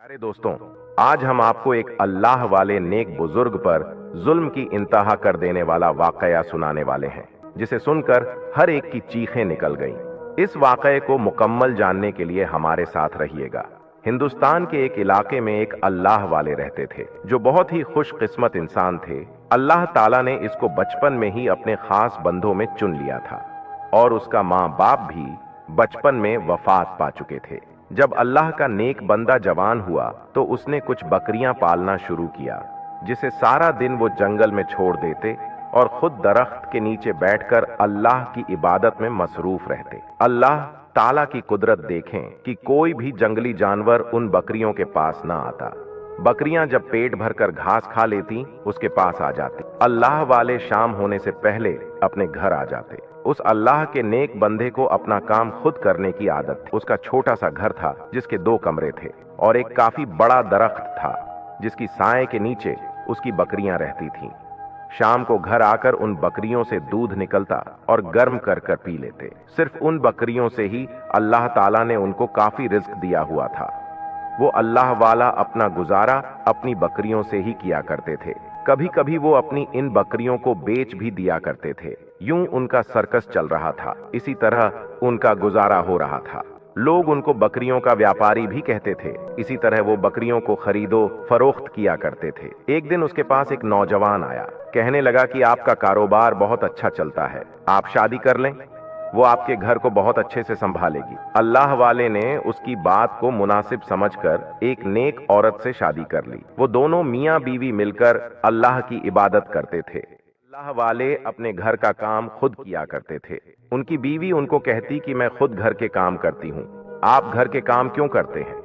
प्यारे दोस्तों, आज हम आपको एक अल्लाह वाले नेक बुजुर्ग पर जुल्म की इंतहा कर देने वाला वाकया सुनाने वाले हैं, जिसे सुनकर हर एक की चीखें निकल गईं। इस वाकये को मुकम्मल जानने के लिए हमारे साथ रहिएगा। हिंदुस्तान के एक इलाके में एक अल्लाह वाले रहते थे, जो बहुत ही खुशकिस्मत इंसान थे। अल्लाह ताला ने इसको बचपन में ही अपने खास बंदों में चुन लिया था और उसका माँ बाप भी बचपन में वफात पा चुके थे। जब अल्लाह का नेक बंदा जवान हुआ तो उसने कुछ बकरियां पालना शुरू किया, जिसे सारा दिन वो जंगल में छोड़ देते और खुद दरख्त के नीचे बैठकर अल्लाह की इबादत में मसरूफ रहते। अल्लाह ताला की कुदरत देखें कि कोई भी जंगली जानवर उन बकरियों के पास ना आता। बकरियां जब पेट भरकर घास खा लेती, उसके पास आ जाती। अल्लाह वाले शाम होने से पहले अपने घर आ जाते। उस अल्लाह के नेक बंदे को अपना काम खुद करने की आदत थी। उसका छोटा सा घर था, जिसके 2 कमरे थे और एक काफी बड़ा दरख्त था, जिसकी साए के नीचे उसकी बकरियां रहती थीं। शाम को घर आकर उन बकरियों से दूध निकलता और गर्म कर कर पी लेते। सिर्फ उन बकरियों से ही अल्लाह ताला ने उनको काफी रिज्क दिया हुआ था। वो अल्लाह वाला अपना गुजारा अपनी बकरियों से ही किया करते थे। कभी कभी वो अपनी इन बकरियों को बेच भी दिया करते थे। यूं उनका सर्कस चल रहा था। इसी तरह उनका गुजारा हो रहा था। लोग उनको बकरियों का व्यापारी भी कहते थे। इसी तरह वो बकरियों को खरीदो फरोख्त किया करते थे। एक दिन उसके पास एक नौजवान आया, कहने लगा कि आपका कारोबार बहुत अच्छा चलता है, आप शादी कर लें, वो आपके घर को बहुत अच्छे से संभालेगी। अल्लाह वाले ने उसकी बात को मुनासिब समझकर एक नेक औरत से शादी कर ली। वो दोनों मियाँ बीवी मिलकर अल्लाह की इबादत करते थे। अल्लाह वाले अपने घर का काम खुद किया करते थे। उनकी बीवी उनको कहती कि मैं खुद घर के काम करती हूँ, आप घर के काम क्यों करते हैं?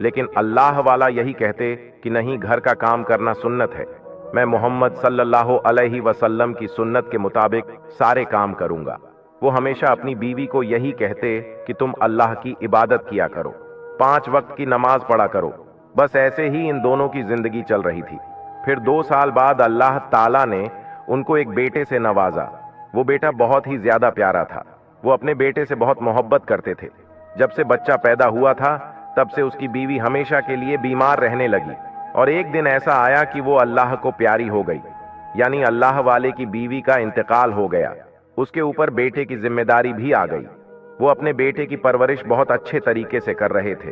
लेकिन अल्लाह वाला यही कहते कि नहीं, घर का काम करना सुन्नत है, मैं मोहम्मद सल्लल्लाहु अलैहि वसल्लम की सुन्नत के मुताबिक सारे काम करूंगा। वो हमेशा अपनी बीवी को यही कहते कि तुम अल्लाह की इबादत किया करो, 5 वक्त की नमाज पढ़ा करो। बस ऐसे ही इन दोनों की जिंदगी चल रही थी। फिर 2 साल बाद अल्लाह ताला ने उनको एक बेटे से नवाजा। वो बेटा बहुत ही ज्यादा प्यारा था। वो अपने बेटे से बहुत मोहब्बत करते थे। जब से बच्चा पैदा हुआ था, तब से उसकी बीवी हमेशा के लिए बीमार रहने लगी और एक दिन ऐसा आया कि वो अल्लाह को प्यारी हो गई, यानी अल्लाह वाले की बीवी का इंतकाल हो गया। उसके ऊपर बेटे की जिम्मेदारी भी आ गई। वो अपने बेटे की परवरिश बहुत अच्छे तरीके से कर रहे थे।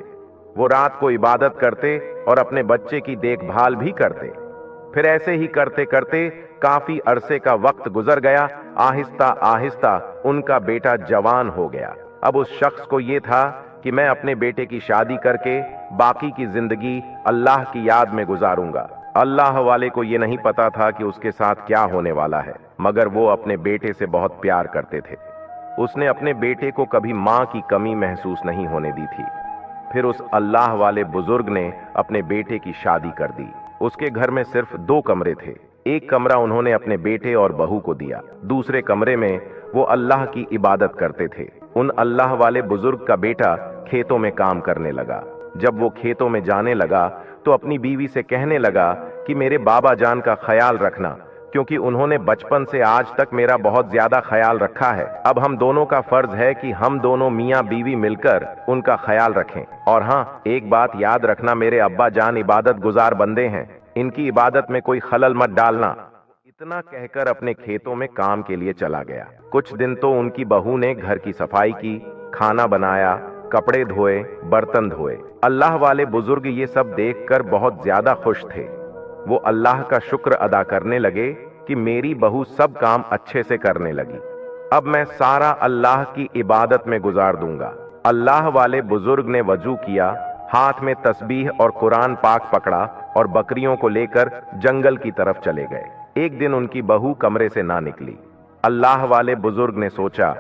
वो रात को इबादत करते और अपने बच्चे की देखभाल भी करते। फिर ऐसे ही करते करते काफी अरसे का वक्त गुजर गया। आहिस्ता आहिस्ता उनका बेटा जवान हो गया। अब उस शख्स को ये था कि मैं अपने बेटे की शादी करके बाकी की जिंदगी अल्लाह की याद में गुजारूंगा। अल्लाह वाले को ये नहीं पता था कि उसके साथ क्या होने वाला है, मगर वो अपने बेटे से बहुत प्यार करते थे। उसने अपने बेटे को कभी माँ की कमी महसूस नहीं होने दी थी। फिर उस अल्लाह वाले बुजुर्ग ने अपने बेटे की शादी कर दी। उसके घर में सिर्फ 2 कमरे थे। एक कमरा उन्होंने अपने बेटे और बहू को दिया। दूसरे कमरे में वो अल्लाह की इबादत करते थे। उन अल्लाह वाले बुजुर्ग का बेटा खेतों में काम करने लगा। जब वो खेतों में जाने लगा तो अपनी बीवी से कहने लगा कि मेरे बाबा जान का ख्याल रखना, क्योंकि उन्होंने बचपन से आज तक मेरा बहुत ज्यादा ख्याल रखा है। अब हम दोनों का फर्ज है कि हम दोनों मियाँ बीवी मिलकर उनका ख्याल रखें। और हाँ, एक बात याद रखना, मेरे अब्बा जान इबादत गुजार बंदे हैं, इनकी इबादत में कोई खलल मत डालना। इतना कहकर अपने खेतों में काम के लिए चला गया। कुछ दिन तो उनकी बहू ने घर की सफाई की, खाना बनाया, कपड़े धोए, बर्तन धोए। अल्लाह वाले बुजुर्ग ये सब देखकर बहुत ज्यादा खुश थे। वो अल्लाह का शुक्र अदा करने लगे कि मेरी बहू सब काम अच्छे से करने लगी, अब मैं सारा अल्लाह की इबादत में गुजार दूंगा। अल्लाह वाले बुजुर्ग ने वजू किया, हाथ में तस्बीह और कुरान पाक पकड़ा और बकरियों को लेकर जंगल की तरफ चले गए। एक दिन उनकी बहू कमरे से ना निकली। अल्लाह वाले बुजुर्ग ने सोचा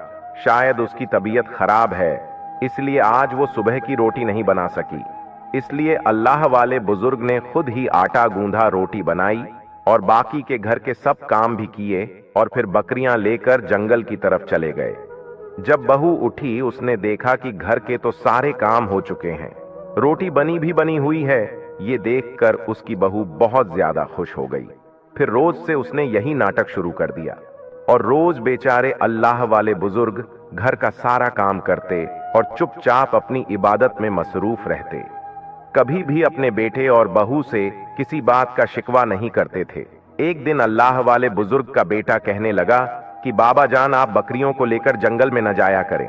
शायद उसकी तबीयत खराब है, इसलिए आज वो सुबह की रोटी नहीं बना सकी। इसलिए अल्लाह वाले बुजुर्ग ने खुद ही आटा गूंधा रोटी बनाई और बाकी के घर के सब काम भी किए और फिर बकरियां लेकर जंगल की तरफ चले गए। जब बहू उठी, उसने देखा कि घर के तो सारे काम हो चुके हैं, रोटी बनी भी बनी हुई है। ये देखकर उसकी बहू बहुत ज्यादा खुश हो गई। फिर रोज से उसने यही नाटक शुरू कर दिया और रोज बेचारे अल्लाह वाले बुजुर्ग घर का सारा काम करते और चुपचाप अपनी इबादत में मसरूफ रहते। कभी भी अपने बेटे और बहू से किसी बात का शिकवा नहीं करते थे। एक दिन अल्लाह वाले बुजुर्ग का बेटा कहने लगा कि बाबा जान, आप बकरियों को लेकर जंगल में न जाया करें।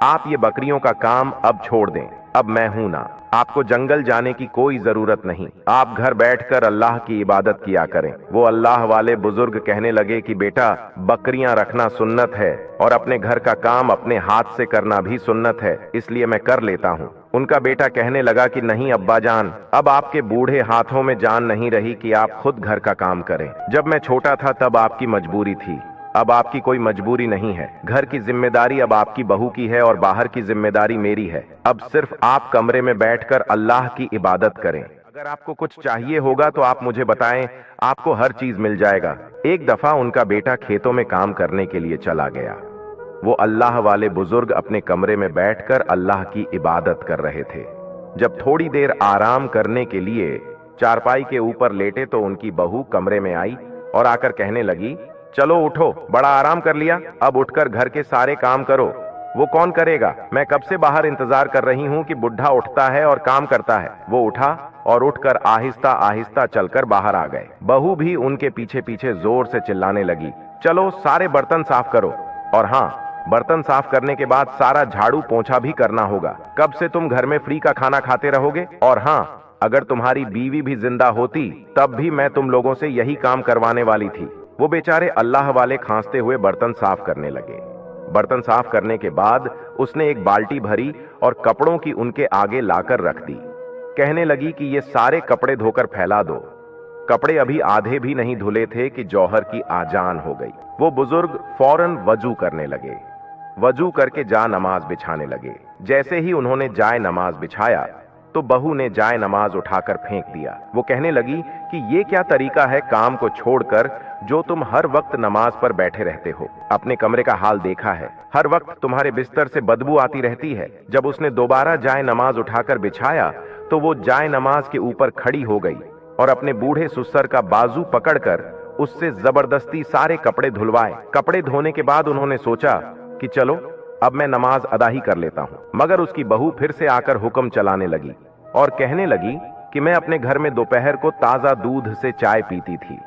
आप ये बकरियों का काम अब छोड़ दें, अब मैं हूं ना, आपको जंगल जाने की कोई जरूरत नहीं, आप घर बैठकर अल्लाह की इबादत किया करें। वो अल्लाह वाले बुजुर्ग कहने लगे कि बेटा, बकरियां रखना सुन्नत है और अपने घर का काम अपने हाथ से करना भी सुन्नत है, इसलिए मैं कर लेता हूँ। उनका बेटा कहने लगा कि नहीं अब्बा जान, अब आपके बूढ़े हाथों में जान नहीं रही कि आप खुद घर का काम करें। जब मैं छोटा था तब आपकी मजबूरी थी, अब आपकी कोई मजबूरी नहीं है। घर की जिम्मेदारी अब आपकी बहू की है और बाहर की जिम्मेदारी मेरी है। अब सिर्फ आप कमरे में बैठकर अल्लाह की इबादत करें। अगर आपको कुछ चाहिए होगा तो आप मुझे बताएं, आपको हर चीज मिल जाएगा। एक दफा उनका बेटा खेतों में काम करने के लिए चला गया। वो अल्लाह वाले बुजुर्ग अपने कमरे में बैठकर अल्लाह की इबादत कर रहे थे। जब थोड़ी देर आराम करने के लिए चारपाई के ऊपर लेटे तो उनकी बहू कमरे में आई और आकर कहने लगी, चलो उठो, बड़ा आराम कर लिया, अब उठकर घर के सारे काम करो। वो कौन करेगा? मैं कब से बाहर इंतजार कर रही हूँ कि बुढ़ा उठता है और काम करता है। वो उठा और उठकर आहिस्ता आहिस्ता चलकर बाहर आ गए। बहू भी उनके पीछे पीछे जोर से चिल्लाने लगी, चलो सारे बर्तन साफ करो, और हाँ, बर्तन साफ करने के बाद सारा झाड़ू पोंछा भी करना होगा। कब से तुम घर में फ्री का खाना खाते रहोगे? और हाँ, अगर तुम्हारी बीवी भी जिंदा होती तब भी मैं तुम लोगों से यही काम करवाने वाली थी। वो बेचारे अल्लाह वाले खांसते हुए बर्तन साफ करने लगे। बर्तन साफ करने के बाद उसने एक बाल्टी भरी और कपड़ों की उनके आगे लाकर रख दी। कहने लगी कि ये सारे कपड़े धोकर फैला दो। कपड़े अभी आधे भी नहीं धुले थे कि जौहर की आजान हो गई। वो बुजुर्ग फौरन वजू करने लगे। वजू करके जा नमाज बिछाने लगे। जैसे ही उन्होंने जाए नमाज बिछाया तो बहू ने जाए नमाज उठाकर फेंक दिया। वो कहने लगी कि ये क्या तरीका है काम को छोड़कर जो तुम हर वक्त नमाज पर बैठे रहते हो। अपने कमरे का हाल देखा है, हर वक्त तुम्हारे बिस्तर से बदबू आती रहती है। जब उसने दोबारा जाए नमाज उठाकर बिछाया तो वो जाए नमाज के ऊपर खड़ी हो गई और अपने बूढ़े सुसर का बाजू पकड़कर उससे जबरदस्ती सारे कपड़े धुलवाए। कपड़े धोने के बाद उन्होंने सोचा कि चलो अब मैं नमाज अदा ही कर लेता हूँ। मगर उसकी बहू फिर से आकर हुक्म चलाने लगी और कहने लगी कि मैं अपने घर में दोपहर को ताजा दूध से चाय पीती थी।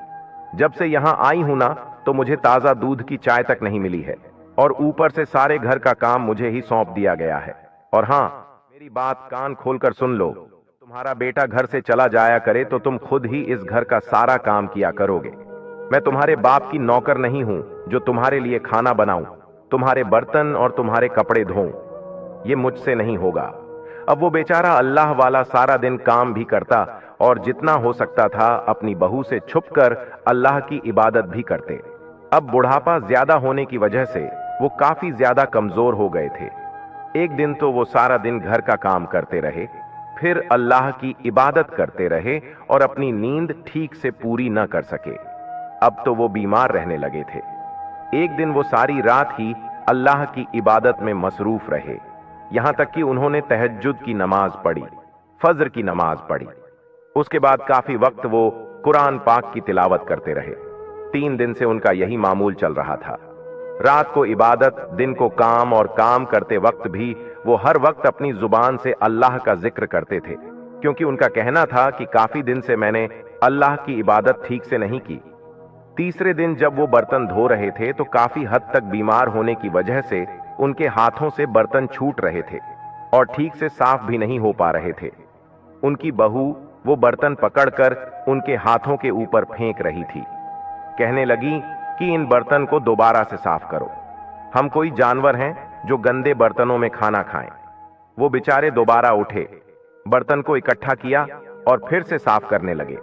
जब से यहाँ आई हूं ना तो मुझे ताजा दूध की चाय तक नहीं मिली है और ऊपर से सारे घर का काम मुझे ही सौंप दिया गया है। और हाँ, मेरी बात कान खोलकर सुन लो, तुम्हारा बेटा घर से चला जाया करे तो तुम खुद ही इस घर का सारा काम किया करोगे। मैं तुम्हारे बाप की नौकर नहीं हूं जो तुम्हारे लिए खाना बनाऊं, तुम्हारे बर्तन और तुम्हारे कपड़े धोऊं। ये मुझसे नहीं होगा। अब वो बेचारा अल्लाह वाला सारा दिन काम भी करता और जितना हो सकता था अपनी बहू से छुपकर अल्लाह की इबादत भी करते। अब बुढ़ापा ज्यादा होने की वजह से वो काफी ज्यादा कमजोर हो गए थे। एक दिन तो वो सारा दिन घर का काम करते रहे, फिर अल्लाह की इबादत करते रहे और अपनी नींद ठीक से पूरी न कर सके। अब तो वो बीमार रहने लगे थे। एक दिन वो सारी रात ही अल्लाह की इबादत में मसरूफ रहे, यहां तक कि उन्होंने तहज्जुद की नमाज पढ़ी, फज्र की नमाज पढ़ी। उसके बाद काफी वक्त वो कुरान पाक की तिलावत करते रहे। 3 दिन से उनका यही मामूल चल रहा था। रात को इबादत, दिन को काम, और काम करते वक्त भी वो हर वक्त अपनी जुबान से अल्लाह का जिक्र करते थे, क्योंकि उनका कहना था कि काफी दिन से मैंने अल्लाह की इबादत ठीक से नहीं की। तीसरे दिन जब वो बर्तन धो रहे थे तो काफी हद तक बीमार होने की वजह से उनके हाथों से बर्तन छूट रहे थे और ठीक से साफ भी नहीं हो पा रहे थे। उनकी बहू वो बर्तन पकड़कर उनके हाथों के ऊपर फेंक रही थी। कहने लगी कि इन बर्तन को दोबारा से साफ करो, हम कोई जानवर हैं जो गंदे बर्तनों में खाना खाएं। वो बेचारे दोबारा उठे, बर्तन को इकट्ठा किया और फिर से साफ करने लगे।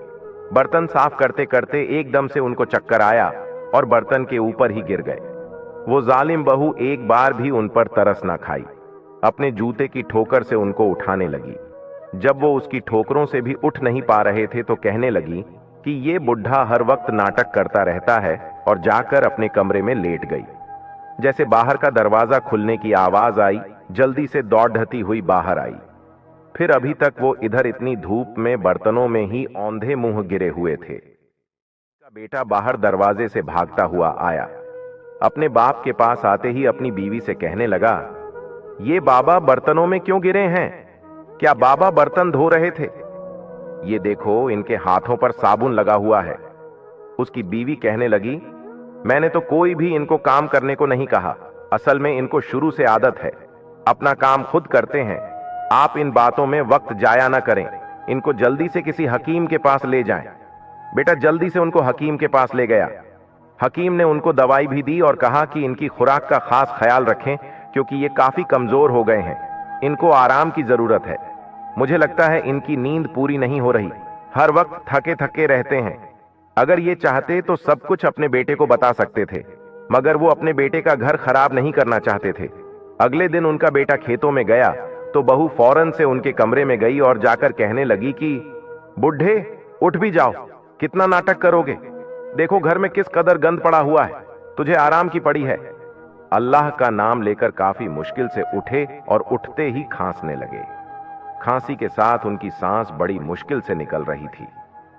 बर्तन साफ करते करते एकदम से उनको चक्कर आया और बर्तन के ऊपर ही गिर गए। वो जालिम बहू एक बार भी उन पर तरस ना खाई, अपने जूते की ठोकर से उनको उठाने लगी। जब वो उसकी ठोकरों से भी उठ नहीं पा रहे थे तो कहने लगी कि ये बुढ़ा हर वक्त नाटक करता रहता है, और जाकर अपने कमरे में लेट गई। जैसे बाहर का दरवाजा खुलने की आवाज आई, जल्दी से दौड़ ढती हुई बाहर आई। फिर अभी तक वो इधर इतनी धूप में बर्तनों में ही औंधे मुंह गिरे हुए थे। उसका बेटा बाहर दरवाजे से भागता हुआ आया। अपने बाप के पास आते ही अपनी बीवी से कहने लगा, ये बाबा बर्तनों में क्यों गिरे हैं? क्या बाबा बर्तन धो रहे थे? ये देखो, इनके हाथों पर साबुन लगा हुआ है। उसकी बीवी कहने लगी, मैंने तो कोई भी इनको काम करने को नहीं कहा। असल में इनको शुरू से आदत है, अपना काम खुद करते हैं। आप इन बातों में वक्त जाया ना करें, इनको जल्दी से किसी हकीम के पास ले जाएं। बेटा जल्दी से उनको हकीम के पास ले गया। हकीम ने उनको दवाई भी दी और कहा कि इनकी खुराक का खास ख्याल रखें, क्योंकि ये काफी कमजोर हो गए हैं, इनको आराम की जरूरत है। मुझे लगता है इनकी नींद पूरी नहीं हो रही, हर वक्त थके थके रहते हैं। अगर ये चाहते तो सब कुछ अपने बेटे को बता सकते थे, मगर वो अपने बेटे का घर खराब नहीं करना चाहते थे। अगले दिन उनका बेटा खेतों में गया तो बहू फौरन से उनके कमरे में गई और जाकर कहने लगी कि बुढ़े उठ भी जाओ, कितना नाटक करोगे? देखो घर में किस कदर गंद पड़ा हुआ है, तुझे आराम की पड़ी है। अल्लाह का नाम लेकर काफी मुश्किल से उठे और उठते ही खांसने लगे। खांसी के साथ उनकी सांस बड़ी मुश्किल से निकल रही थी।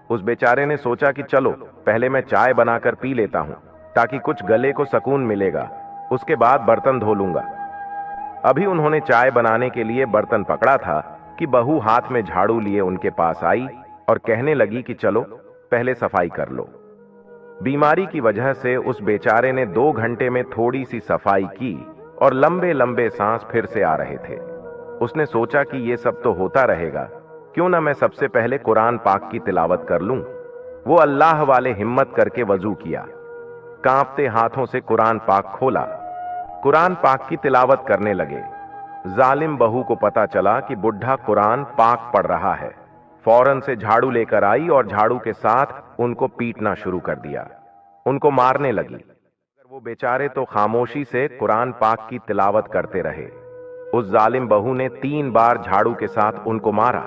उस बेचारे ने सोचा कि चलो पहले मैं चाय बनाकर पी लेता हूं, ताकि कुछ गले को सुकून मिलेगा, उसके बाद बर्तन धो लूंगा। अभी उन्होंने चाय बनाने के लिए बर्तन पकड़ा था कि बहू हाथ में झाड़ू लिए उनके पास आई और कहने लगी कि चलो पहले सफाई कर लो। बीमारी की वजह से उस बेचारे ने 2 घंटे में थोड़ी सी सफाई की और लंबे लंबे सांस फिर से आ रहे थे। उसने सोचा कि ये सब तो होता रहेगा, क्यों ना मैं सबसे पहले कुरान पाक की तिलावत कर लूं। वो अल्लाह वाले हिम्मत करके वजू किया, कांपते हाथों से कुरान पाक खोला, कुरान पाक की तिलावत करने लगे। जालिम बहू को पता चला कि बुढ़ा कुरान पाक पढ़ रहा है। फौरन से झाड़ू लेकर आई और झाड़ू के साथ उनको पीटना शुरू कर दिया, उनको मारने लगी। वो बेचारे तो खामोशी से कुरान पाक की तिलावत करते रहे। उस जालिम बहू ने 3 बार झाड़ू के साथ उनको मारा,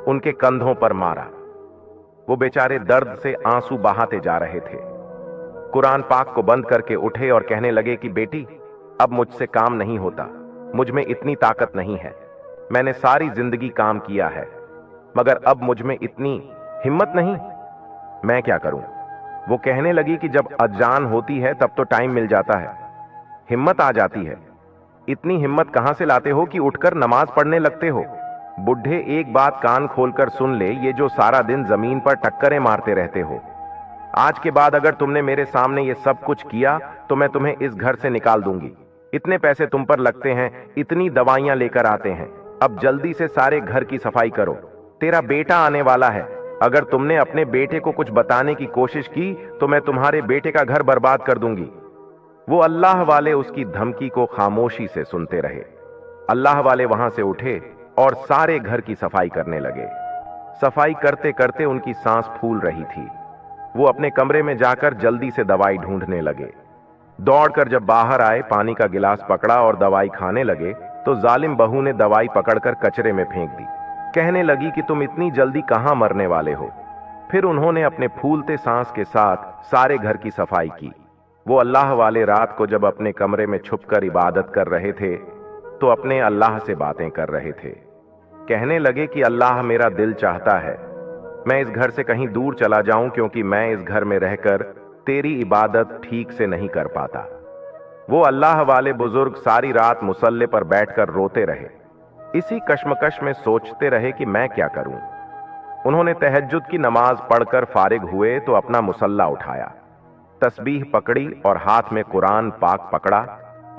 उनके कंधों पर मारा। वो बेचारे दर्द से आंसू बहाते जा रहे थे। कुरान पाक को बंद करके उठे और कहने लगे कि बेटी, अब मुझसे काम नहीं होता, मुझ में इतनी ताकत नहीं है। मैंने सारी जिंदगी काम किया है, मगर अब मुझ में इतनी हिम्मत नहीं, मैं क्या करूं? वो कहने लगी कि जब अजान होती है तब तो टाइम मिल जाता है, हिम्मत आ जाती है। इतनी हिम्मत कहां से लाते हो कि उठकर नमाज पढ़ने लगते हो? बुढ़े एक बात कान खोलकर सुन ले, ये जो सारा दिन जमीन पर टक्करें मारते रहते हो, आज के बाद अगर तुमने मेरे सामने ये सब कुछ किया तो मैं तुम्हें इस घर से निकाल दूंगी। इतने पैसे तुम पर लगते हैं, इतनी दवाइयां लेकर आते हैं, अब जल्दी से सारे घर की सफाई करो, तेरा बेटा आने वाला है। अगर तुमने अपने बेटे को कुछ बताने की कोशिश की तो मैं तुम्हारे बेटे का घर बर्बाद कर दूंगी। वो अल्लाह वाले उसकी धमकी को खामोशी से सुनते रहे। अल्लाह वाले वहां से उठे और सारे घर की सफाई करने लगे। सफाई करते करते उनकी सांस फूल रही थी। वो अपने कमरे में जाकर जल्दी से दवाई ढूंढने लगे। दौड़कर जब बाहर आए, पानी का गिलास पकड़ा और दवाई खाने लगे तो जालिम बहू ने दवाई पकड़कर कचरे में फेंक दी। कहने लगी कि तुम इतनी जल्दी कहां मरने वाले हो। फिर उन्होंने अपने फूलते सांस के साथ सारे घर की सफाई की। वो अल्लाह वाले रात को जब अपने कमरे में छुपकर इबादत कर रहे थे तो अपने अल्लाह से बातें कर रहे थे। कहने लगे कि अल्लाह, मेरा दिल चाहता है मैं इस घर से कहीं दूर चला जाऊं, क्योंकि मैं इस घर में रहकर तेरी इबादत ठीक से नहीं कर पाता। वो अल्लाह वाले बुजुर्ग सारी रात मुसल्ले पर बैठकर रोते रहे। इसी कश्मकश में सोचते रहे कि मैं क्या करूं। उन्होंने तहज्जुद की नमाज पढ़कर फारिग हुए तो अपना मुसल्ला उठाया, तस्बीह पकड़ी और हाथ में कुरान पाक पकड़ा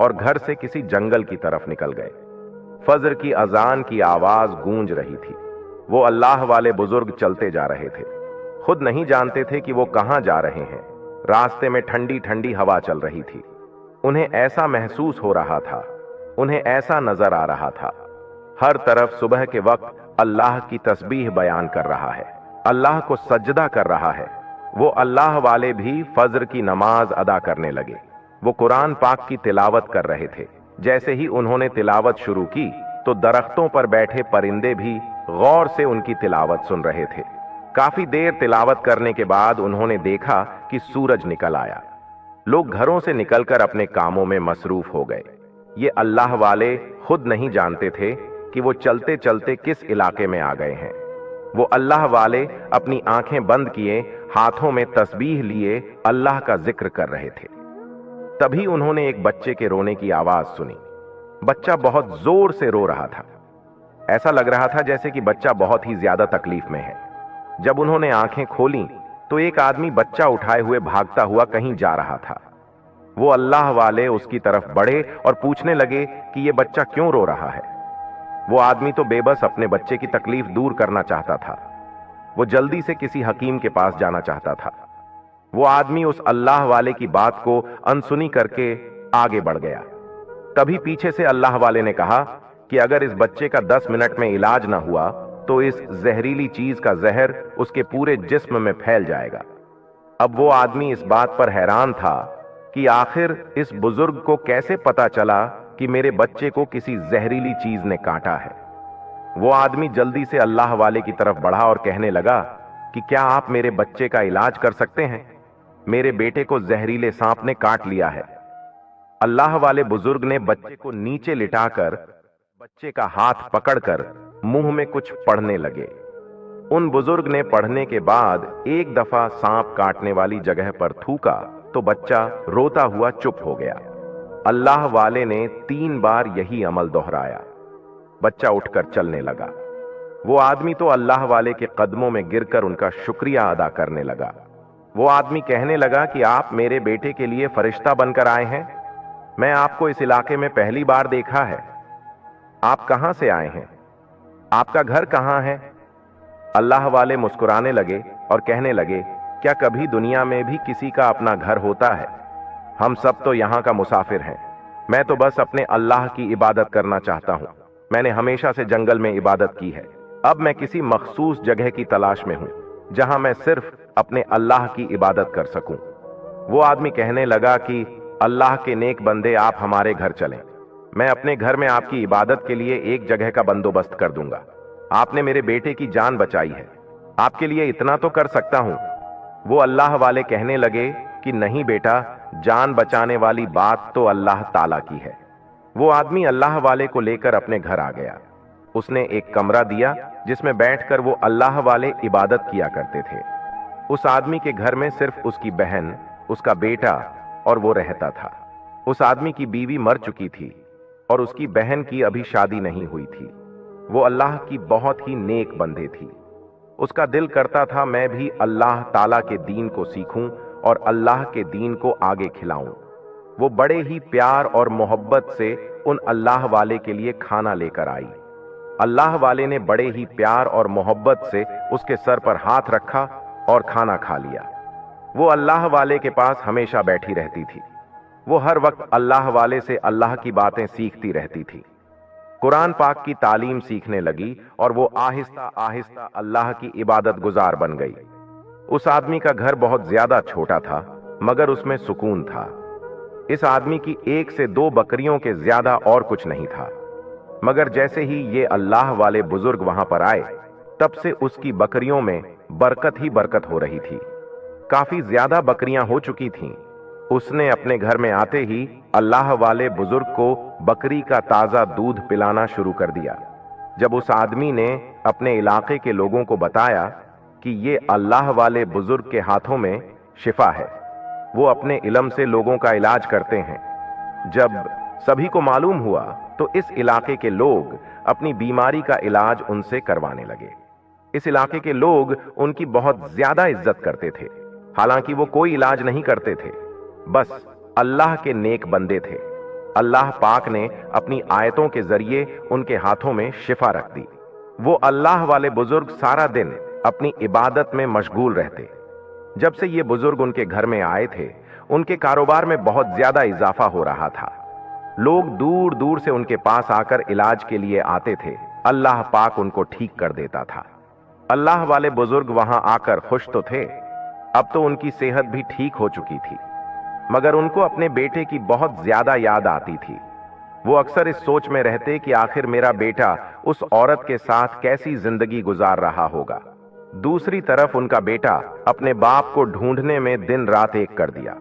और घर से किसी जंगल की तरफ निकल गए। फजर की अजान की आवाज गूंज रही थी। वो अल्लाह वाले बुजुर्ग चलते जा रहे थे, खुद नहीं जानते थे कि वो कहां जा रहे हैं। रास्ते में ठंडी ठंडी हवा चल रही थी। उन्हें ऐसा महसूस हो रहा था, उन्हें ऐसा नजर आ रहा था, हर तरफ सुबह के वक्त अल्लाह की तस्बीह बयान कर रहा है, अल्लाह को सजदा कर रहा है। वो अल्लाह वाले भी फजर की नमाज अदा करने लगे। वो कुरान पाक की तिलावत कर रहे थे। जैसे ही उन्होंने तिलावत शुरू की तो दरख्तों पर बैठे परिंदे भी गौर से उनकी तिलावत सुन रहे थे। काफी देर तिलावत करने के बाद उन्होंने देखा कि सूरज निकल आया। लोग घरों से निकलकर अपने कामों में मसरूफ हो गए। ये अल्लाह वाले खुद नहीं जानते थे कि वो चलते चलते किस इलाके में आ गए हैं। वो अल्लाह वाले अपनी आंखें बंद किए, हाथों में तस्बीह लिए अल्लाह का जिक्र कर रहे थे। तभी उन्होंने एक बच्चे के रोने की आवाज सुनी। बच्चा बहुत जोर से रो रहा था। ऐसा लग रहा था जैसे कि बच्चा बहुत ही ज्यादा तकलीफ में है। जब उन्होंने आंखें खोली तो एक आदमी बच्चा उठाए हुए भागता हुआ कहीं जा रहा था। वो अल्लाह वाले उसकी तरफ बढ़े और पूछने लगे कि ये बच्चा क्यों रो रहा है। वो आदमी तो बेबस अपने बच्चे की तकलीफ दूर करना चाहता था। वो जल्दी से किसी हकीम के पास जाना चाहता था। वो आदमी उस अल्लाह वाले की बात को अनसुनी करके आगे बढ़ गया। तभी पीछे से अल्लाह वाले ने कहा कि अगर इस बच्चे का 10 मिनट में इलाज ना हुआ तो इस जहरीली चीज का जहर उसके पूरे जिस्म में फैल जाएगा। अब वो आदमी इस बात पर हैरान था कि आखिर इस बुजुर्ग को कैसे पता चला कि मेरे बच्चे को किसी जहरीली चीज ने काटा है। वो आदमी जल्दी से अल्लाह वाले की तरफ बढ़ा और कहने लगा कि क्या आप मेरे बच्चे का इलाज कर सकते हैं? मेरे बेटे को जहरीले सांप ने काट लिया है। अल्लाह वाले बुजुर्ग ने बच्चे को नीचे लिटाकर बच्चे का हाथ पकड़कर मुंह में कुछ पढ़ने लगे। उन बुजुर्ग ने पढ़ने के बाद एक दफा सांप काटने वाली जगह पर थूका तो बच्चा रोता हुआ चुप हो गया। अल्लाह वाले ने 3 बार यही अमल दोहराया। बच्चा उठकर चलने लगा। वो आदमी तो अल्लाह वाले के कदमों में गिरकर उनका शुक्रिया अदा करने लगा। वो आदमी कहने लगा कि आप मेरे बेटे के लिए फरिश्ता बनकर आए हैं। मैं आपको इस इलाके में पहली बार देखा है। आप कहां से आए हैं? आपका घर कहां है? अल्लाह वाले मुस्कुराने लगे और कहने लगे, क्या कभी दुनिया में भी किसी का अपना घर होता है? हम सब तो यहां का मुसाफिर हैं। मैं तो बस अपने अल्लाह की इबादत करना चाहता हूं। मैंने हमेशा से जंगल में इबादत की है। अब मैं किसी मखसूस जगह की तलाश में हूं जहां मैं सिर्फ अपने अल्लाह की इबादत कर सकूं। वो आदमी कहने लगा कि अल्लाह के नेक बंदे, आप हमारे घर चलें। मैं अपने घर में आपकी इबादत के लिए एक जगह का बंदोबस्त कर दूंगा। आपने मेरे बेटे की जान बचाई है, आपके लिए इतना तो कर सकता हूं। वो अल्लाह वाले कहने लगे कि नहीं बेटा, जान बचाने वाली बात तो अल्लाह ताला की है। वो आदमी अल्लाह वाले को लेकर अपने घर आ गया। उसने एक कमरा दिया जिसमें बैठकर वो अल्लाह वाले इबादत किया करते थे। उस आदमी के घर में सिर्फ उसकी बहन, उसका बेटा और वो रहता था। उस आदमी की बीवी मर चुकी थी और उसकी बहन की अभी शादी नहीं हुई थी। वो अल्लाह की बहुत ही नेक बंदे थी। उसका दिल करता था मैं भी अल्लाह ताला के दीन को सीखूं और अल्लाह के दीन को आगे खिलाऊं। वो बड़े ही प्यार और मोहब्बत से उन अल्लाह वाले के लिए खाना लेकर आई। अल्लाह वाले ने बड़े ही प्यार और मोहब्बत से उसके सर पर हाथ रखा और खाना खा लिया। वो अल्लाह वाले के पास हमेशा बैठी रहती थी। वो हर वक्त अल्लाह वाले से अल्लाह की बातें सीखती रहती थी। कुरान पाक की तालीम सीखने लगी और वो आहिस्ता आहिस्ता अल्लाह की इबादत गुजार बन गई। उस आदमी का घर बहुत ज्यादा छोटा था मगर उसमें सुकून था। इस आदमी की 1 से 2 बकरियों के ज्यादा और कुछ नहीं था। मगर जैसे ही ये अल्लाह वाले बुजुर्ग वहां पर आए तब से उसकी बकरियों में बरकत ही बरकत हो रही थी। काफी ज्यादा बकरियां हो चुकी थीं। उसने अपने घर में आते ही अल्लाह वाले बुजुर्ग को बकरी का ताजा दूध पिलाना शुरू कर दिया। जब उस आदमी ने अपने इलाके के लोगों को बताया कि ये अल्लाह वाले बुजुर्ग के हाथों में शिफा है, वो अपने इल्म से लोगों का इलाज करते हैं। जब सभी को मालूम हुआ तो इस इलाके के लोग अपनी बीमारी का इलाज उनसे करवाने लगे। इस इलाके के लोग उनकी बहुत ज्यादा इज्जत करते थे। हालांकि वो कोई इलाज नहीं करते थे, बस अल्लाह के नेक बंदे थे। अल्लाह पाक ने अपनी आयतों के जरिए उनके हाथों में शिफा रख दी। वो अल्लाह वाले बुजुर्ग सारा दिन अपनी इबादत में मशगूल रहते। जब से ये बुजुर्ग उनके घर में आए थे, उनके कारोबार में बहुत ज्यादा इजाफा हो रहा था। लोग दूर दूर से उनके पास आकर इलाज के लिए आते थे। अल्लाह पाक उनको ठीक कर देता था। अल्लाह वाले बुजुर्ग वहां आकर खुश तो थे, अब तो उनकी सेहत भी ठीक हो चुकी थी, मगर उनको अपने बेटे की बहुत ज्यादा याद आती थी। वो अक्सर इस सोच में रहते कि आखिर मेरा बेटा उस औरत के साथ कैसी जिंदगी गुजार रहा होगा। दूसरी तरफ उनका बेटा अपने बाप को ढूंढने में दिन रात एक कर दिया।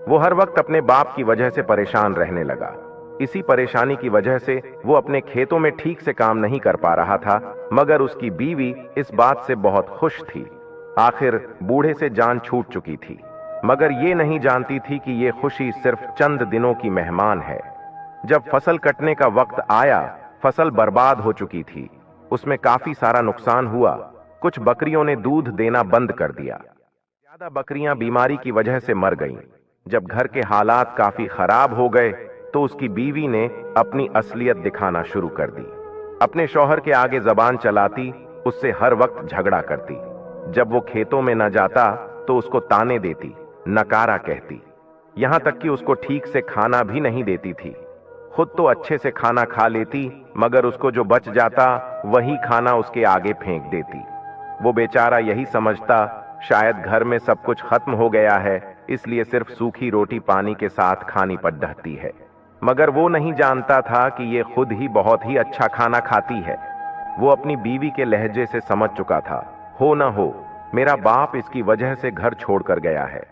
वो हर वक्त अपने बाप की वजह से परेशान रहने लगा। इसी परेशानी की वजह से वो अपने खेतों में ठीक से काम नहीं कर पा रहा था, मगर उसकी बीवी इस बात से बहुत खुश थी। आखिर बूढ़े से जान छूट चुकी थी, मगर ये नहीं जानती थी कि ये खुशी सिर्फ चंद दिनों की मेहमान है। जब फसल कटने का वक्त आया, फसल बर्बाद हो चुकी थी। उसमें काफी सारा नुकसान हुआ। कुछ बकरियों ने दूध देना बंद कर दिया। ज्यादा बकरियां बीमारी की वजह से मर गईं। जब घर के हालात काफी खराब हो गए तो उसकी बीवी ने अपनी असलियत दिखाना शुरू कर दी। अपने शौहर के आगे जबान चलाती, उससे हर वक्त झगड़ा करती। जब वो खेतों में न जाता तो उसको ताने देती, नकारा कहती। यहां तक कि उसको ठीक से खाना भी नहीं देती थी। खुद तो अच्छे से खाना खा लेती, मगर उसको जो बच जाता वही खाना उसके आगे फेंक देती। वो बेचारा यही समझता शायद घर में सब कुछ खत्म हो गया है, इसलिए सिर्फ सूखी रोटी पानी के साथ खानी पड़ ढहती है। मगर वो नहीं जानता था कि ये खुद ही बहुत ही अच्छा खाना खाती है। वो अपनी बीवी के लहजे से समझ चुका था, हो न हो मेरा बाप इसकी वजह से घर छोड़कर गया है।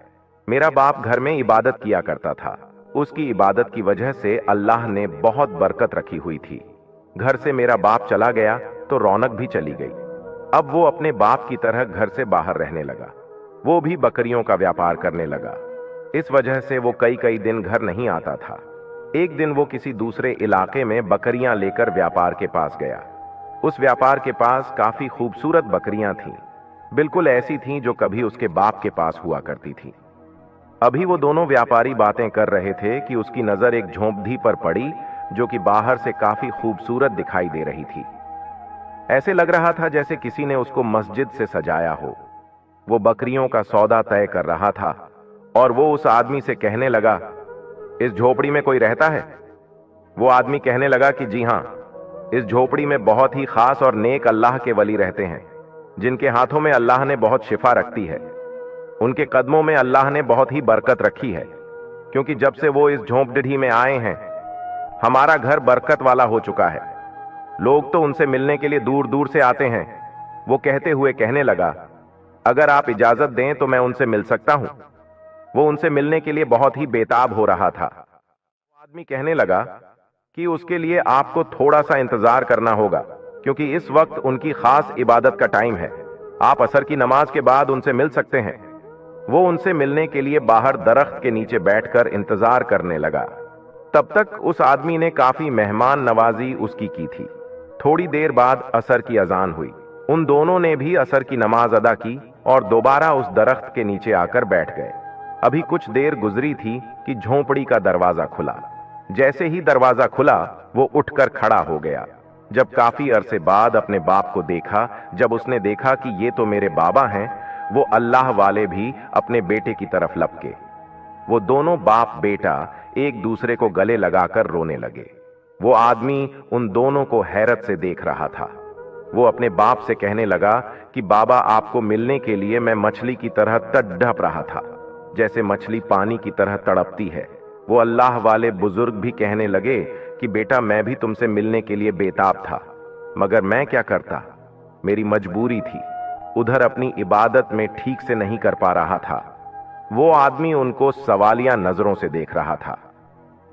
मेरा बाप घर में इबादत किया करता था, उसकी इबादत की वजह से अल्लाह ने बहुत बरकत रखी हुई थी। घर से मेरा बाप चला गया तो रौनक भी चली गई। अब वो अपने बाप की तरह घर से बाहर रहने लगा। वो भी बकरियों का व्यापार करने लगा। इस वजह से वो कई कई दिन घर नहीं आता था। एक दिन वो किसी दूसरे इलाके में बकरियां लेकर व्यापार के पास गया। उस व्यापार के पास काफी खूबसूरत बकरियां थीं, बिल्कुल ऐसी थीं जो कभी उसके बाप के पास हुआ करती थीं। अभी वो दोनों व्यापारी बातें कर रहे थे कि उसकी नजर एक झोंपड़ी पर पड़ी जो कि बाहर से काफी खूबसूरत दिखाई दे रही थी। ऐसे लग रहा था जैसे किसी ने उसको मस्जिद से सजाया हो। वो बकरियों का सौदा तय कर रहा था और वो उस आदमी से कहने लगा, इस झोपड़ी में कोई रहता है? वो आदमी कहने लगा कि जी हां, इस झोपड़ी में बहुत ही खास और नेक अल्लाह के वली रहते हैं, जिनके हाथों में अल्लाह ने बहुत शिफा रखती है। उनके कदमों में अल्लाह ने बहुत ही बरकत रखी है, क्योंकि जब से वो इस झोंपड़ी में आए हैं हमारा घर बरकत वाला हो चुका है। लोग तो उनसे मिलने के लिए दूर दूर से आते हैं। वो कहते हुए कहने लगा, अगर आप इजाजत दें तो मैं उनसे मिल सकता हूं। वो उनसे मिलने के लिए बहुत ही बेताब हो रहा था। आदमी कहने लगा कि उसके लिए आपको थोड़ा सा इंतजार करना होगा, क्योंकि इस वक्त उनकी खास इबादत का टाइम है। आप असर की नमाज के बाद उनसे मिल सकते हैं। वो उनसे मिलने के लिए बाहर दरख्त के नीचे बैठकर इंतजार करने लगा। तब तक उस आदमी ने काफी मेहमान नवाजी उसकी की थी। थोड़ी देर बाद असर की अजान हुई। उन दोनों ने भी असर की नमाज अदा की और दोबारा उस दरख्त के नीचे आकर बैठ गए। अभी कुछ देर गुजरी थी कि झोंपड़ी का दरवाजा खुला। जैसे ही दरवाजा खुला वो उठकर खड़ा हो गया। जब काफी अरसे बाद अपने बाप को देखा, जब उसने देखा कि ये तो मेरे बाबा हैं, वो अल्लाह वाले भी अपने बेटे की तरफ लपके। वो दोनों बाप बेटा एक दूसरे को गले लगाकर रोने लगे। वो आदमी उन दोनों को हैरत से देख रहा था। वो अपने बाप से कहने लगा कि बाबा, आपको मिलने के लिए मैं मछली की तरह तड़प रहा था, जैसे मछली पानी की तरह तड़पती है। वो अल्लाह वाले बुजुर्ग भी कहने लगे कि बेटा, मैं भी तुमसे मिलने के लिए बेताब था, मगर मैं क्या करता, मेरी मजबूरी थी। उधर अपनी इबादत में ठीक से नहीं कर पा रहा था। वो आदमी उनको सवालिया नजरों से देख रहा था।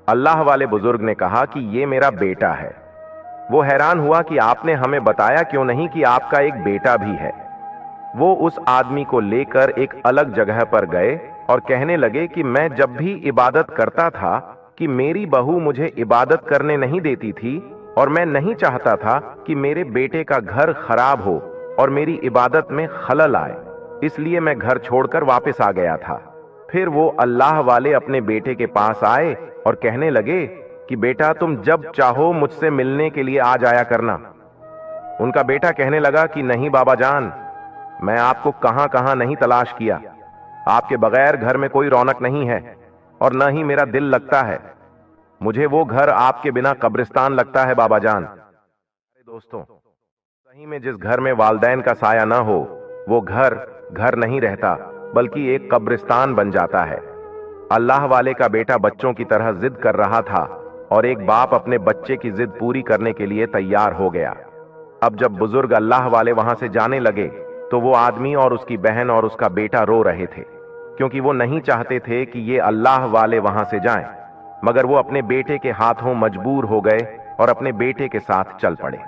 अल्लाह वाले बुजुर्ग ने कहा कि ये मेरा बेटा है। वो हैरान हुआ कि आपने हमें बताया क्यों नहीं कि आपका एक बेटा भी है। वो उस आदमी को लेकर एक अलग जगह पर गए और कहने लगे कि मैं जब भी इबादत करता था कि मेरी बहू मुझे इबादत करने नहीं देती थी, और मैं नहीं चाहता था कि मेरे बेटे का घर खराब हो और मेरी इबादत में खलल आए, इसलिए मैं घर छोड़कर वापस आ गया था। फिर वो अल्लाह वाले अपने बेटे के पास आए और कहने लगे कि बेटा, तुम जब चाहो मुझसे मिलने के लिए आ जाया करना। उनका बेटा कहने लगा कि नहीं बाबा जान, मैं आपको कहां कहां नहीं तलाश किया। आपके बगैर घर में कोई रौनक नहीं है और न ही मेरा दिल लगता है। मुझे वो घर आपके बिना कब्रिस्तान लगता है बाबा जान। दोस्तों, सही में जिस घर में वालदैन का साया ना हो, वो घर घर नहीं रहता, बल्कि एक कब्रिस्तान बन जाता है। अल्लाह वाले का बेटा बच्चों की तरह जिद कर रहा था और एक बाप अपने बच्चे की जिद पूरी करने के लिए तैयार हो गया। अब जब बुजुर्ग अल्लाह वाले वहां से जाने लगे तो वो आदमी और उसकी बहन और उसका बेटा रो रहे थे, क्योंकि वो नहीं चाहते थे कि ये अल्लाह वाले वहां से जाएं। मगर वो अपने बेटे के हाथों मजबूर हो गए और अपने बेटे के साथ चल पड़े।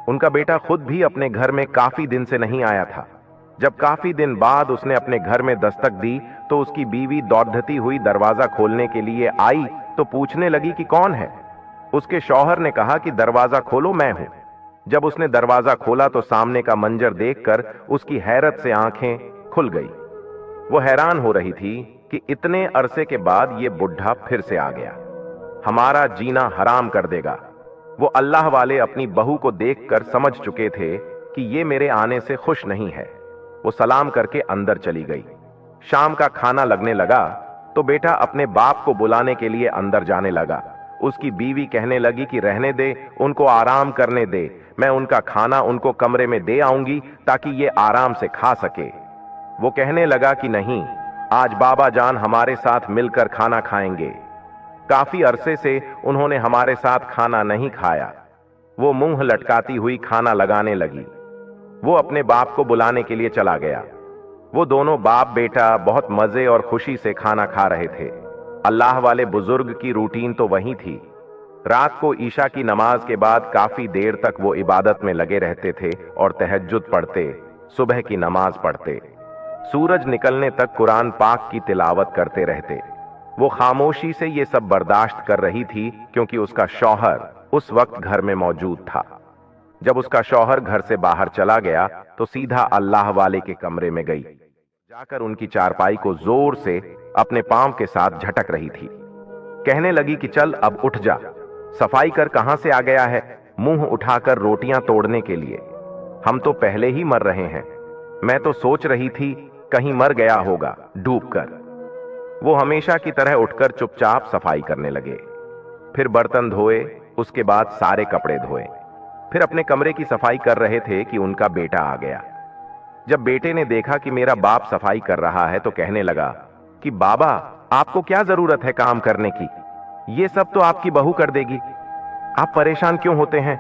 उनका बेटा खुद भी अपने घर में काफी दिन से नहीं आया था। जब काफी दिन बाद उसने अपने घर में दस्तक दी तो उसकी बीवी दौड़ती हुई दरवाजा खोलने के लिए आई तो पूछने लगी कि कौन है। उसके शौहर ने कहा कि दरवाजा खोलो, मैं हूं। जब उसने दरवाजा खोला तो सामने का मंजर देखकर उसकी हैरत से आंखें खुल गई। वो हैरान हो रही थी कि इतने अरसे के बाद ये बुढ़ा फिर से आ गया, हमारा जीना हराम कर देगा। वो अल्लाह वाले अपनी बहू को देखकर समझ चुके थे कि ये मेरे आने से खुश नहीं है। वो सलाम करके अंदर चली गई। शाम का खाना लगने लगा तो बेटा अपने बाप को बुलाने के लिए अंदर जाने लगा। उसकी बीवी कहने लगी कि रहने दे, उनको आराम करने दे, मैं उनका खाना उनको कमरे में दे आऊंगी ताकि ये आराम से खा सके। वो कहने लगा कि नहीं, आज बाबा जान हमारे साथ मिलकर खाना खाएंगे। काफी अरसे से उन्होंने हमारे साथ खाना नहीं खाया। वो मुंह लटकाती हुई खाना लगाने लगी। वो अपने बाप को बुलाने के लिए चला गया। वो दोनों बाप बेटा बहुत मजे और खुशी से खाना खा रहे थे। अल्लाह वाले बुजुर्ग की रूटीन तो वही थी। रात को ईशा की नमाज के बाद काफी देर तक वो इबादत में लगे रहते थे और तहज्जुद पढ़ते, सुबह की नमाज पढ़ते, सूरज निकलने तक कुरान पाक की तिलावत करते रहते। वो खामोशी से ये सब बर्दाश्त कर रही थी क्योंकि उसका शौहर उस वक्त घर में मौजूद था। जब उसका शौहर घर से बाहर चला गया तो सीधा अल्लाह वाले के कमरे में गई, जाकर उनकी चारपाई को जोर से अपने पांव के साथ झटक रही थी। कहने लगी कि चल अब उठ जा, सफाई कर, कहां से आ गया है मुंह उठाकर रोटियां तोड़ने के लिए? हम तो पहले ही मर रहे हैं। मैं तो सोच रही थी कहीं मर गया होगा डूबकर। वो हमेशा की तरह उठकर चुपचाप सफाई करने लगे, फिर बर्तन धोए, उसके बाद सारे कपड़े धोए, फिर अपने कमरे की सफाई कर रहे थे कि उनका बेटा आ गया। जब बेटे ने देखा कि मेरा बाप सफाई कर रहा है तो कहने लगा कि बाबा, आपको क्या जरूरत है काम करने की? ये सब तो आपकी बहू कर देगी, आप परेशान क्यों होते हैं?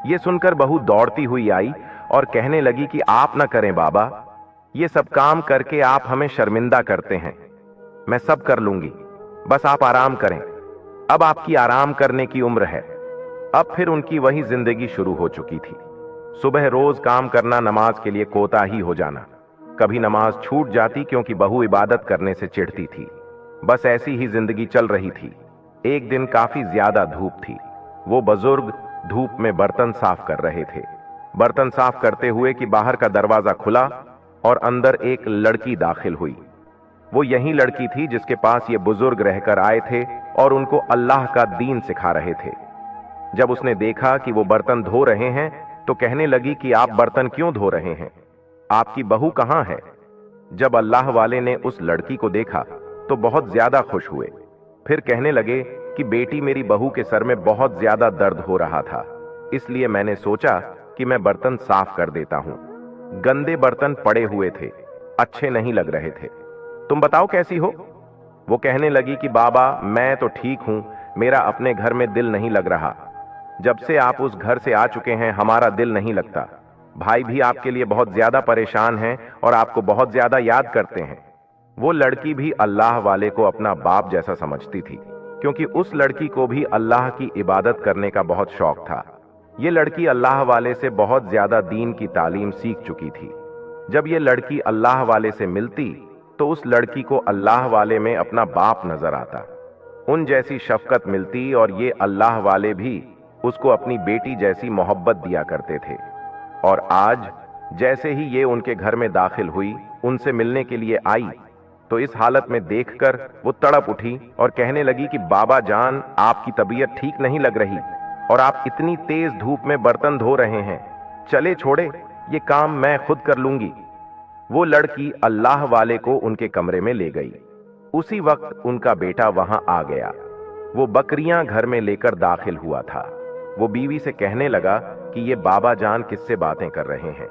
ये सुनकर बहू दौड़ती हुई आई और कहने लगी कि आप ना करें बाबा, ये सब काम करके आप हमें शर्मिंदा करते हैं। मैं सब कर लूंगी, बस आप आराम करें। अब आपकी आराम करने की उम्र है। अब फिर उनकी वही जिंदगी शुरू हो चुकी थी। सुबह रोज काम करना, नमाज के लिए कोताही हो जाना, कभी नमाज छूट जाती क्योंकि बहू इबादत करने से चिढ़ती थी। बस ऐसी ही जिंदगी चल रही थी। एक दिन काफी ज्यादा धूप थी। वो बुजुर्ग धूप में बर्तन साफ कर रहे थे। बर्तन साफ करते हुए कि बाहर का दरवाजा खुला और अंदर एक लड़की दाखिल हुई। वो यही लड़की थी जिसके पास ये बुजुर्ग रहकर आए थे और उनको अल्लाह का दीन सिखा रहे थे। जब उसने देखा कि वो बर्तन धो रहे हैं तो कहने लगी कि आप बर्तन क्यों धो रहे हैं? आपकी बहू कहां है? जब अल्लाह वाले ने उस लड़की को देखा तो बहुत ज्यादा खुश हुए। फिर कहने लगे कि बेटी, मेरी बहू के सर में बहुत ज्यादा दर्द हो रहा था, इसलिए मैंने सोचा कि मैं बर्तन साफ कर देता हूं। गंदे बर्तन पड़े हुए थे, अच्छे नहीं लग रहे थे। तुम बताओ कैसी हो? वो कहने लगी कि बाबा, मैं तो ठीक हूं, मेरा अपने घर में दिल नहीं लग रहा। जब से आप उस घर से आ चुके हैं हमारा दिल नहीं लगता। भाई भी आपके लिए बहुत ज्यादा परेशान हैं और आपको बहुत ज्यादा याद करते हैं। वो लड़की भी अल्लाह वाले को अपना बाप जैसा समझती थी क्योंकि उस लड़की को भी अल्लाह की इबादत करने का बहुत शौक था। ये लड़की अल्लाह वाले से बहुत ज्यादा दीन की तालीम सीख चुकी थी। जब ये लड़की अल्लाह वाले से मिलती तो उस लड़की को अल्लाह वाले में अपना बाप नजर आता, उन जैसी शफकत मिलती और ये अल्लाह वाले भी उसको अपनी बेटी जैसी मोहब्बत दिया करते थे। और आज जैसे ही ये उनके घर में दाखिल हुई, उनसे मिलने के लिए आई, तो इस हालत में देखकर वो तड़प उठी और कहने लगी कि बाबा जान, आपकी तबीयत ठीक नहीं लग रही और आप इतनी तेज धूप में बर्तन धो रहे हैं, चले छोड़े, ये काम मैं खुद कर लूंगी। वो लड़की अल्लाह वाले को उनके कमरे में ले गई। उसी वक्त उनका बेटा वहां आ गया। वो बकरियां घर में लेकर दाखिल हुआ था। वो बीवी से कहने लगा कि ये बाबा जान किससे बातें कर रहे हैं।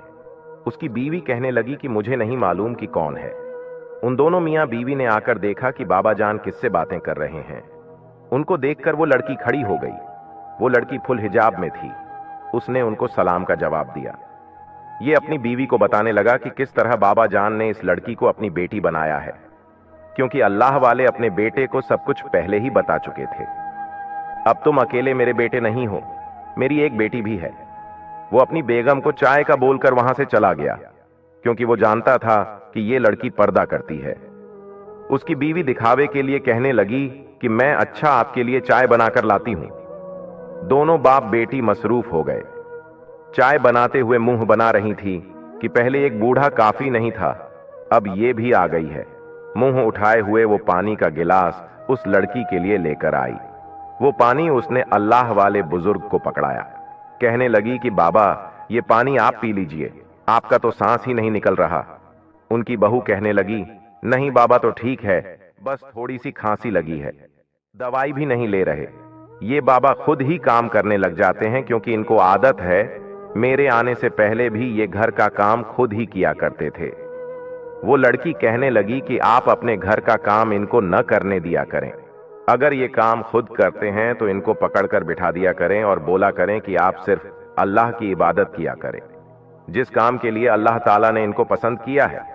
उसकी बीवी कहने लगी कि मुझे नहीं मालूम कि कौन है। उन दोनों मियां बीवी ने आकर देखा कि बाबा जान किससे बातें कर रहे हैं। उनको देखकर वो लड़की खड़ी हो गई। वो लड़की फुल हिजाब में थी। उसने उनको सलाम का जवाब दिया। ये अपनी बीवी को बताने लगा कि किस तरह बाबा जान ने इस लड़की को अपनी बेटी बनाया है, क्योंकि अल्लाह वाले अपने बेटे को सब कुछ पहले ही बता चुके थे। अब तुम अकेले मेरे बेटे नहीं हो, मेरी एक बेटी भी है। वो अपनी बेगम को चाय का बोलकर वहां से चला गया क्योंकि वो जानता था कि ये लड़की पर्दा करती है। उसकी बीवी दिखावे के लिए कहने लगी कि मैं अच्छा आपके लिए चाय बनाकर लाती हूं। दोनों बाप बेटी मसरूफ हो गए। चाय बनाते हुए मुंह बना रही थी कि पहले एक बूढ़ा काफी नहीं था, अब ये भी आ गई है। मुंह उठाए हुए वो पानी का गिलास उस लड़की के लिए लेकर आई। वो पानी उसने अल्लाह वाले बुजुर्ग को पकड़ाया। कहने लगी कि बाबा, ये पानी आप पी लीजिए, आपका तो सांस ही नहीं निकल रहा। उनकी बहू कहने लगी, नहीं बाबा तो ठीक है, बस थोड़ी सी खांसी लगी है, दवाई भी नहीं ले रहे। ये बाबा खुद ही काम करने लग जाते हैं क्योंकि इनको आदत है, मेरे आने से पहले भी ये घर का काम खुद ही किया करते थे। वो लड़की कहने लगी कि आप अपने घर का काम इनको न करने दिया करें। अगर ये काम खुद करते हैं तो इनको पकड़कर बिठा दिया करें और बोला करें कि आप सिर्फ अल्लाह की इबादत किया करें, जिस काम के लिए अल्लाह ताला ने इनको पसंद किया है।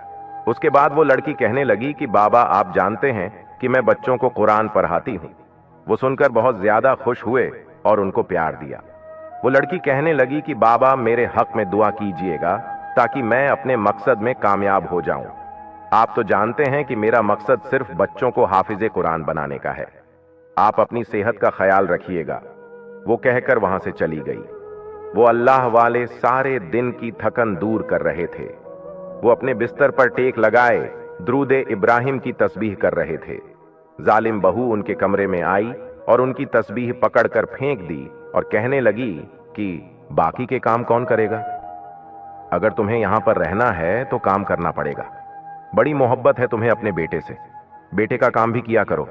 उसके बाद वो लड़की कहने लगी कि बाबा, आप जानते हैं कि मैं बच्चों को कुरान पढ़ाती हूँ। वो सुनकर बहुत ज्यादा खुश हुए और उनको प्यार दिया। वो लड़की कहने लगी कि बाबा, मेरे हक में दुआ कीजिएगा ताकि मैं अपने मकसद में कामयाब हो जाऊं। आप तो जानते हैं कि मेरा मकसद सिर्फ बच्चों को हाफिजे कुरान बनाने का है। आप अपनी सेहत का ख्याल रखिएगा। वो कहकर वहां से चली गई। वो अल्लाह वाले सारे दिन की थकन दूर कर रहे थे। वो अपने बिस्तर पर टेक लगाए दुरूद इब्राहिम की तस्बीह कर रहे थे। जालिम बहू उनके कमरे में आई और उनकी तस्बीह पकड़कर फेंक दी और कहने लगी कि बाकी के काम कौन करेगा? अगर तुम्हें यहां पर रहना है तो काम करना पड़ेगा। बड़ी मोहब्बत है तुम्हें अपने बेटे से, बेटे का काम भी किया करो।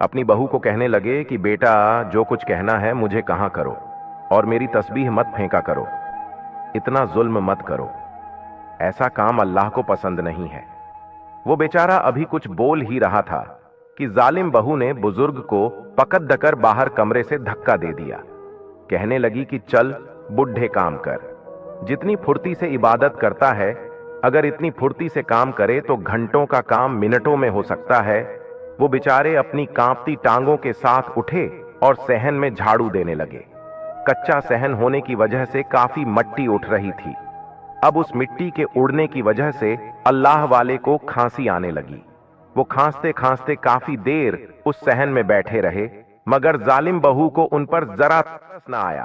अपनी बहू को कहने लगे कि बेटा, जो कुछ कहना है मुझे कहा करो और मेरी तस्बीह मत फेंका करो, इतना जुल्म मत करो, ऐसा काम अल्लाह को पसंद नहीं है। वो बेचारा अभी कुछ बोल ही रहा था कि जालिम बहू ने बुजुर्ग को पकड़ दकर बाहर कमरे से धक्का दे दिया। कहने लगी कि चल बुढ़े, काम कर। जितनी फुर्ती से इबादत करता है, अगर इतनी फुर्ती से काम करे तो घंटों का काम मिनटों में हो सकता है। वो बेचारे अपनी कांपती टांगों के साथ उठे और सहन में झाड़ू देने लगे। कच्चा सहन होने की वजह से काफी मिट्टी उठ रही थी। अब उस मिट्टी के उड़ने की वजह से अल्लाह वाले को खांसी आने लगी। वो खांसते खांसते काफी देर उस सहन में बैठे रहे, मगर जालिम बहू को उन पर जरा तरस न आया।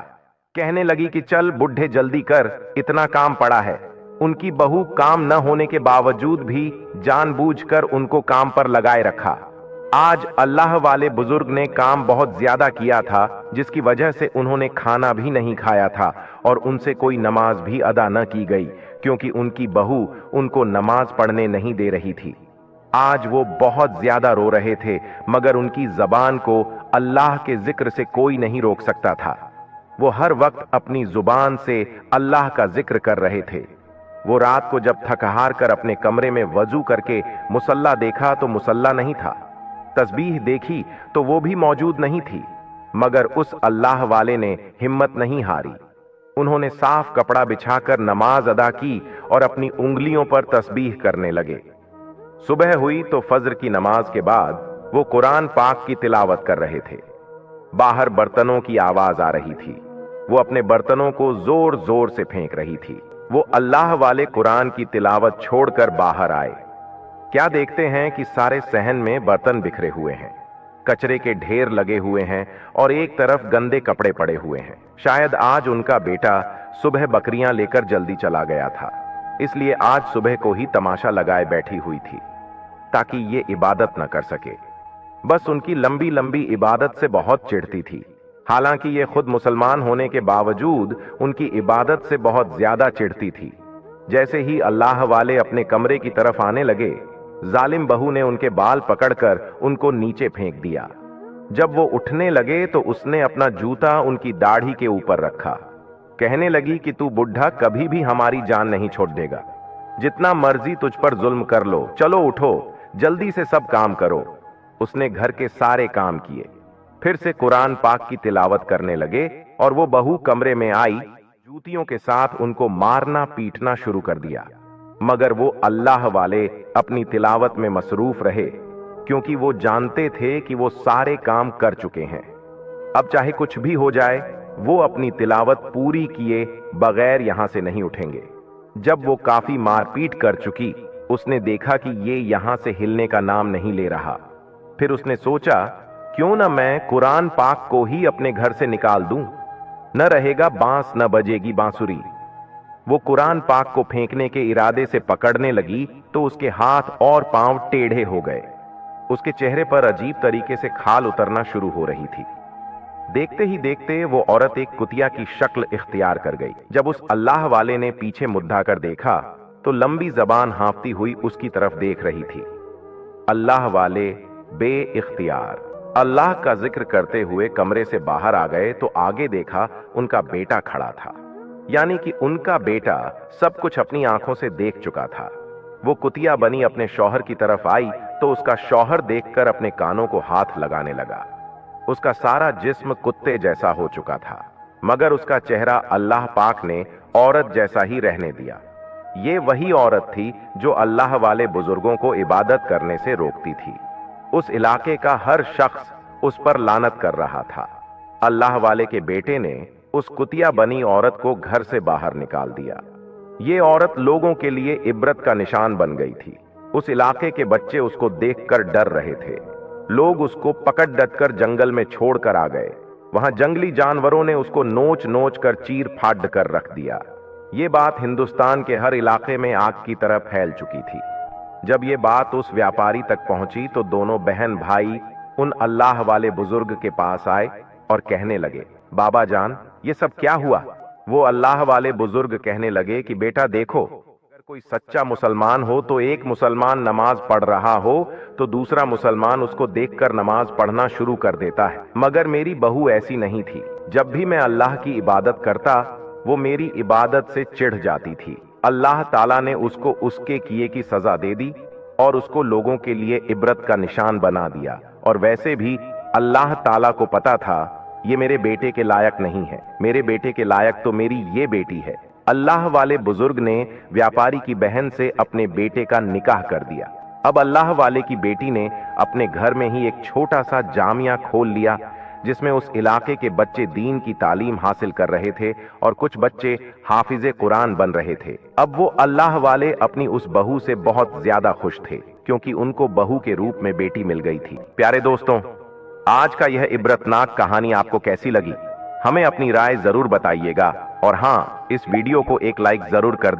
कहने लगी कि चल बुढ़े, जल्दी कर, इतना काम पड़ा है। उनकी बहू काम न होने के बावजूद भी जानबूझकर उनको काम पर लगाए रखा। आज अल्लाह वाले बुजुर्ग ने काम बहुत ज्यादा किया था, जिसकी वजह से उन्होंने खाना भी नहीं खाया था और उनसे कोई नमाज भी अदा न की गई क्योंकि उनकी बहू उनको नमाज पढ़ने नहीं दे रही थी। आज वो बहुत ज्यादा रो रहे थे, मगर उनकी जबान को अल्लाह के जिक्र से कोई नहीं रोक सकता था। वो हर वक्त अपनी जुबान से अल्लाह का जिक्र कर रहे थे। वो रात को जब थक हार कर अपने कमरे में वजू करके मुसल्ला देखा तो मुसल्ला नहीं था। तस्बीह देखी तो वो भी मौजूद नहीं थी, मगर उस अल्लाह वाले ने हिम्मत नहीं हारी। उन्होंने साफ कपड़ा बिछाकर नमाज अदा की और अपनी उंगलियों पर तस्बीह करने लगे। सुबह हुई तो फज्र की नमाज के बाद वो कुरान पाक की तिलावत कर रहे थे। बाहर बर्तनों की आवाज आ रही थी। वो अपने बर्तनों को जोर जोर से फेंक रही थी। वो अल्लाह वाले कुरान की तिलावत छोड़कर बाहर आए। क्या देखते हैं कि सारे सहन में बर्तन बिखरे हुए हैं, कचरे के ढेर लगे हुए हैं और एक तरफ गंदे कपड़े पड़े हुए हैं। शायद आज उनका बेटा सुबह बकरियां लेकर जल्दी चला गया था, इसलिए आज सुबह को ही तमाशा लगाए बैठी हुई थी ताकि ये इबादत न कर सके। बस उनकी लंबी लंबी इबादत से बहुत चिढ़ती थी। हालांकि ये खुद मुसलमान होने के बावजूद उनकी इबादत से बहुत ज्यादा चिढ़ती थी। जैसे ही अल्लाह वाले अपने कमरे की तरफ आने लगे, जालिम बहू ने उनके बाल पकड़कर उनको नीचे फेंक दिया। जब वो उठने लगे तो उसने अपना जूता उनकी दाढ़ी के ऊपर रखा। कहने लगी कि तू बुढ़ा कभी भी हमारी जान नहीं छोड़ देगा, जितना मर्जी तुझ पर जुल्म कर लो, चलो उठो, जल्दी से सब काम करो। उसने घर के सारे काम किए, फिर से कुरान पाक की तिलावत करने लगे और वो बहू कमरे में आई, जूतियों के साथ उनको मारना पीटना शुरू कर दिया। मगर वो अल्लाह वाले अपनी तिलावत में मसरूफ रहे क्योंकि वो जानते थे कि वो सारे काम कर चुके हैं। अब चाहे कुछ भी हो जाए, वो अपनी तिलावत पूरी किए बगैर यहां से नहीं उठेंगे। जब वो काफी मारपीट कर चुकी, उसने देखा कि ये यहां से हिलने का नाम नहीं ले रहा। फिर उसने सोचा, क्यों ना मैं कुरान पाक को ही अपने घर से निकाल दूं। न रहेगा बांस न बजेगी बांसुरी। वो कुरान पाक को फेंकने के इरादे से पकड़ने लगी तो उसके हाथ और पांव टेढ़े हो गए। उसके चेहरे पर अजीब तरीके से खाल उतरना शुरू हो रही थी। देखते ही देखते वो औरत एक कुतिया की शक्ल इख्तियार कर गई। जब उस अल्लाह वाले ने पीछे मुद्दा कर देखा तो लंबी जबान हाँफती हुई उसकी तरफ देख रही थी। अल्लाह वाले बे इख्तियार अल्लाह का जिक्र करते हुए कमरे से बाहर आ गए तो आगे देखा उनका बेटा खड़ा था, यानी कि उनका बेटा सब कुछ अपनी आंखों से देख चुका था। वो कुतिया बनी अपने शौहर की तरफ आई तो उसका शौहर देखकर अपने कानों को हाथ लगाने लगा। उसका सारा जिस्म कुत्ते जैसा हो चुका था, मगर उसका चेहरा अल्लाह पाक ने औरत जैसा ही रहने दिया। ये वही औरत थी जो अल्लाह वाले बुजुर्गों को इबादत करने से रोकती थी। उस इलाके का हर शख्स उस पर लानत कर रहा था। अल्लाह वाले के बेटे ने उस कुतिया बनी औरत को घर से बाहर निकाल दिया। ये औरत लोगों के लिए इबरत का निशान बन गई थी। उस इलाके के बच्चे उसको देखकर डर रहे थे। लोग उसको पकड़ डटकर जंगल में छोड़कर आ गए। वहां जंगली जानवरों ने उसको नोच नोच कर चीर फाड़ कर रख दिया। ये बात हिंदुस्तान के हर इलाके में आग की तरह फैल चुकी थी। जब ये बात उस व्यापारी तक पहुंची तो दोनों बहन भाई उन अल्लाह वाले बुजुर्ग के पास आए और कहने लगे, बाबा जान, ये सब क्या हुआ? वो अल्लाह वाले बुजुर्ग कहने लगे कि बेटा देखो, अगर कोई सच्चा मुसलमान हो तो एक मुसलमान नमाज पढ़ रहा हो तो दूसरा मुसलमान उसको देखकर नमाज पढ़ना शुरू कर देता है, मगर मेरी बहू ऐसी नहीं थी। जब भी मैं अल्लाह की इबादत करता वो मेरी इबादत से चिढ़ जाती थी। अल्लाह ताला ने उसको उसके किए की सजा दे दी और उसको लोगों के लिए इबरत का निशान बना दिया। और वैसे भी अल्लाह ताला को पता था ये मेरे बेटे के लायक नहीं है। मेरे बेटे के लायक तो मेरी ये बेटी है। अल्लाह वाले बुजुर्ग ने व्यापारी की बहन से अपने बेटे का निकाह कर दिया। अब अल्लाह वाले की बेटी ने अपने घर में ही एक छोटा सा जामिया खोल लिया जिसमें उस इलाके के बच्चे दीन की तालीम हासिल कर रहे थे और कुछ बच्चे हाफिजे कुरान बन रहे थे। अब वो अल्लाह वाले अपनी उस बहू से बहुत ज्यादा खुश थे क्योंकि उनको बहू के रूप में बेटी मिल गई थी। प्यारे दोस्तों, आज का यह इबरतनाक कहानी आपको कैसी लगी? हमें अपनी राय जरूर बताइएगा और हाँ, इस वीडियो को एक लाइक जरूर कर दें।